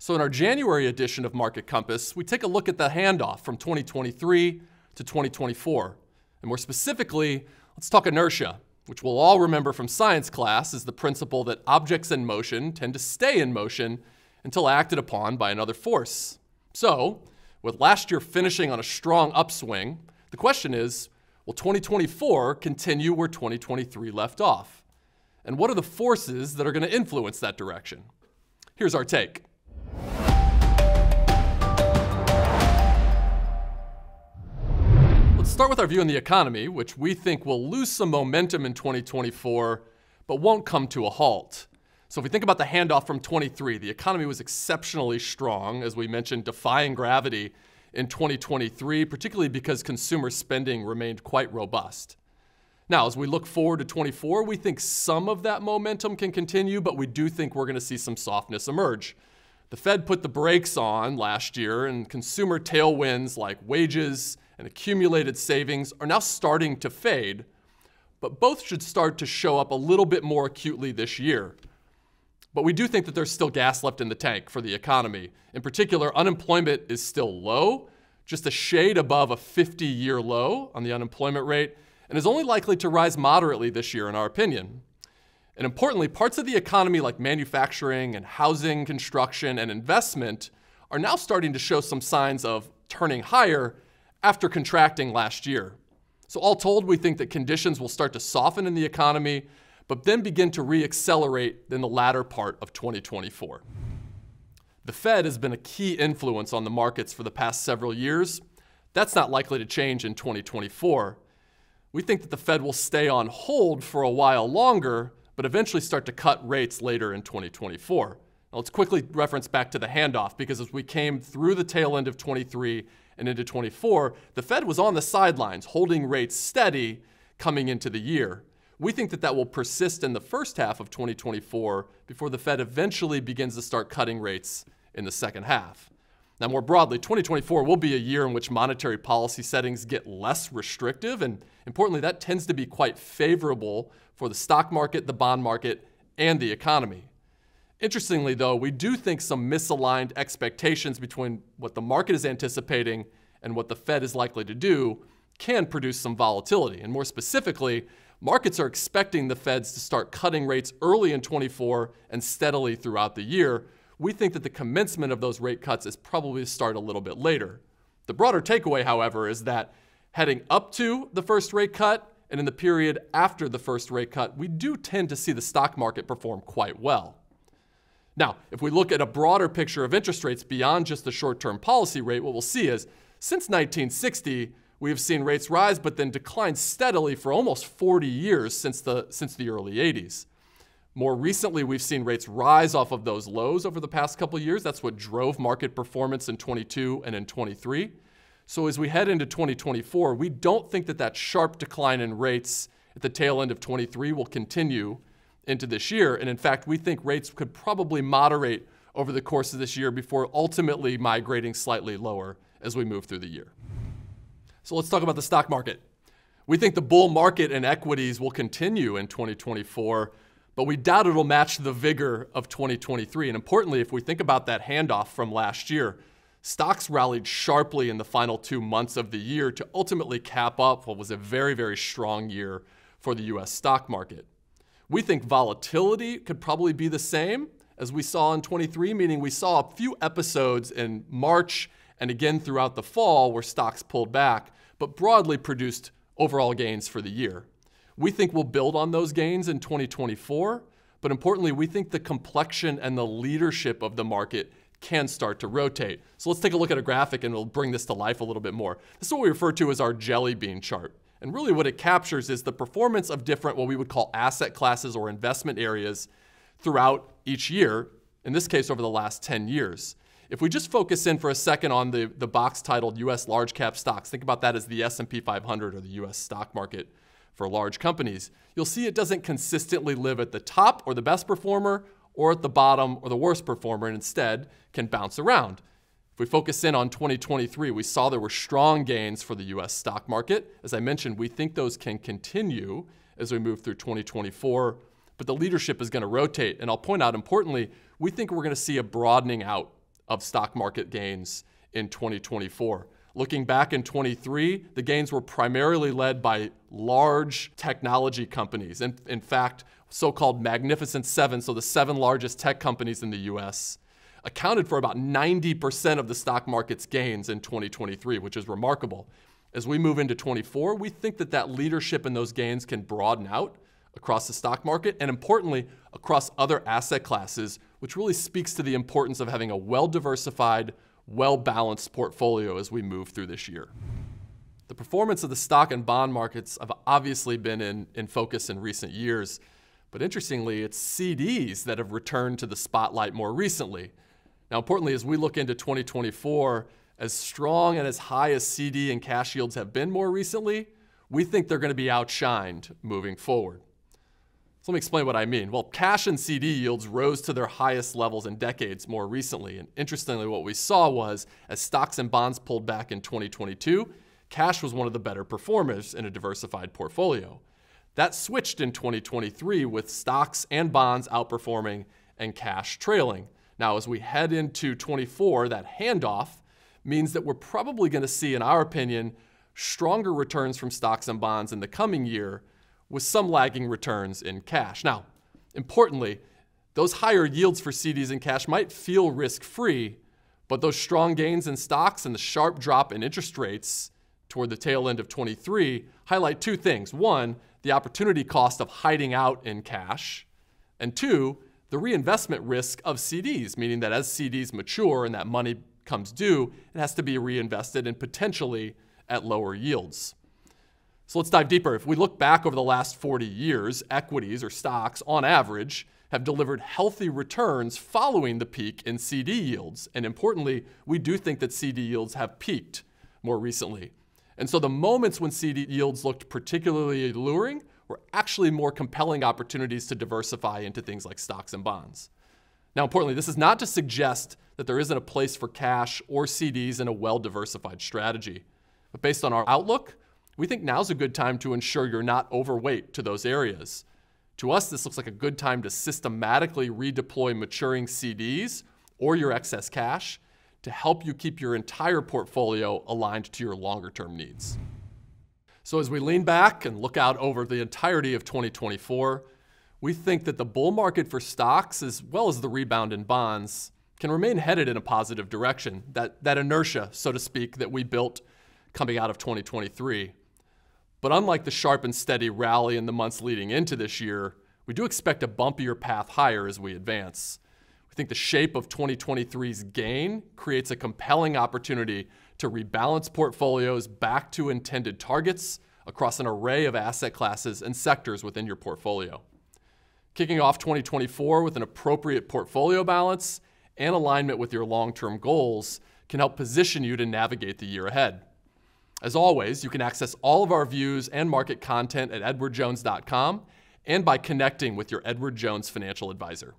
So in our January edition of Market Compass, we take a look at the handoff from 2023 to 2024. And more specifically, let's talk inertia, which we'll all remember from science class is the principle that objects in motion tend to stay in motion until acted upon by another force. So, with last year finishing on a strong upswing, the question is, will 2024 continue where 2023 left off? And what are the forces that are going to influence that direction? Here's our take. Let's start with our view on the economy, which we think will lose some momentum in 2024, but won't come to a halt. So if we think about the handoff from 23, the economy was exceptionally strong, as we mentioned, defying gravity in 2023, particularly because consumer spending remained quite robust. Now, as we look forward to 24, we think some of that momentum can continue, but we do think we're going to see some softness emerge. The Fed put the brakes on last year, and consumer tailwinds like wages and accumulated savings are now starting to fade, but both should start to show up a little bit more acutely this year. But we do think that there's still gas left in the tank for the economy. In particular, unemployment is still low, just a shade above a 50-year low on the unemployment rate, and is only likely to rise moderately this year in our opinion. And importantly, parts of the economy like manufacturing and housing, construction, and investment are now starting to show some signs of turning higher after contracting last year. So all told, we think that conditions will start to soften in the economy, but then begin to re-accelerate in the latter part of 2024. The Fed has been a key influence on the markets for the past several years. That's not likely to change in 2024. We think that the Fed will stay on hold for a while longer, but eventually start to cut rates later in 2024. Now let's quickly reference back to the handoff, because as we came through the tail end of 23 and into 24, the Fed was on the sidelines, holding rates steady coming into the year. We think that that will persist in the first half of 2024 before the Fed eventually begins to start cutting rates in the second half. Now, more broadly, 2024 will be a year in which monetary policy settings get less restrictive, and importantly, that tends to be quite favorable for the stock market, the bond market, and the economy. Interestingly, though, we do think some misaligned expectations between what the market is anticipating and what the Fed is likely to do can produce some volatility. And more specifically, markets are expecting the Feds to start cutting rates early in 24 and steadily throughout the year. We think that the commencement of those rate cuts is probably to start a little bit later. The broader takeaway, however, is that heading up to the first rate cut and in the period after the first rate cut, we do tend to see the stock market perform quite well. Now, if we look at a broader picture of interest rates beyond just the short-term policy rate, what we'll see is since 1960, we have seen rates rise but then decline steadily for almost 40 years since the early 80s. More recently, we've seen rates rise off of those lows over the past couple of years. That's what drove market performance in 22 and in 23. So as we head into 2024, we don't think that that sharp decline in rates at the tail end of 23 will continue into this year. And in fact, we think rates could probably moderate over the course of this year before ultimately migrating slightly lower as we move through the year. So let's talk about the stock market. We think the bull market in equities will continue in 2024, but we doubt it'll match the vigor of 2023. And importantly, if we think about that handoff from last year, stocks rallied sharply in the final 2 months of the year to ultimately cap up what was a very, very strong year for the US stock market. We think volatility could probably be the same as we saw in 23, meaning we saw a few episodes in March and again throughout the fall where stocks pulled back, but broadly produced overall gains for the year. We think we'll build on those gains in 2024, but importantly, we think the complexion and the leadership of the market can start to rotate. So let's take a look at a graphic and we'll bring this to life a little bit more. This is what we refer to as our jelly bean chart. And really what it captures is the performance of different, what we would call asset classes or investment areas throughout each year, in this case over the last 10 years. If we just focus in for a second on the box titled US large cap stocks, think about that as the S&P 500 or the US stock market for large companies, you'll see it doesn't consistently live at the top or the best performer or at the bottom or the worst performer, and instead can bounce around. If we focus in on 2023, we saw there were strong gains for the US stock market. As I mentioned, we think those can continue as we move through 2024, but the leadership is going to rotate. And I'll point out, importantly, we think we're going to see a broadening out of stock market gains in 2024. Looking back in 23, the gains were primarily led by large technology companies. And in fact, so-called Magnificent Seven, so the 7 largest tech companies in the US, accounted for about 90% of the stock market's gains in 2023, which is remarkable. As we move into 24, we think that leadership in those gains can broaden out across the stock market and, importantly, across other asset classes, which really speaks to the importance of having a well-diversified, well-balanced portfolio as we move through this year. The performance of the stock and bond markets have obviously been in focus in recent years, but interestingly, it's CDs that have returned to the spotlight more recently. Now, importantly, as we look into 2024, as strong and as high as CD and cash yields have been more recently, we think they're going to be outshined moving forward. So let me explain what I mean. Well, cash and CD yields rose to their highest levels in decades more recently. And interestingly, what we saw was as stocks and bonds pulled back in 2022, cash was one of the better performers in a diversified portfolio. That switched in 2023 with stocks and bonds outperforming and cash trailing. Now, as we head into 24, that handoff means that we're probably going to see, in our opinion, stronger returns from stocks and bonds in the coming year with some lagging returns in cash. Now, importantly, those higher yields for CDs and cash might feel risk-free, but those strong gains in stocks and the sharp drop in interest rates toward the tail end of 23 highlight 2 things. 1, the opportunity cost of hiding out in cash, and 2, the reinvestment risk of CDs, meaning that as CDs mature and that money comes due, it has to be reinvested and potentially at lower yields. So let's dive deeper. If we look back over the last 40 years, equities or stocks on average have delivered healthy returns following the peak in CD yields. And importantly, we do think that CD yields have peaked more recently. And so the moments when CD yields looked particularly alluring were actually more compelling opportunities to diversify into things like stocks and bonds. Now, importantly, this is not to suggest that there isn't a place for cash or CDs in a well-diversified strategy. But based on our outlook, we think now's a good time to ensure you're not overweight to those areas. To us, this looks like a good time to systematically redeploy maturing CDs or your excess cash to help you keep your entire portfolio aligned to your longer-term needs. So as we lean back and look out over the entirety of 2024, we think that the bull market for stocks, as well as the rebound in bonds, can remain headed in a positive direction, that inertia, so to speak, that we built coming out of 2023. But unlike the sharp and steady rally in the months leading into this year, we do expect a bumpier path higher as we advance. We think the shape of 2023's gain creates a compelling opportunity to rebalance portfolios back to intended targets across an array of asset classes and sectors within your portfolio. Kicking off 2024 with an appropriate portfolio balance and alignment with your long-term goals can help position you to navigate the year ahead. As always, you can access all of our views and market content at edwardjones.com and by connecting with your Edward Jones financial advisor.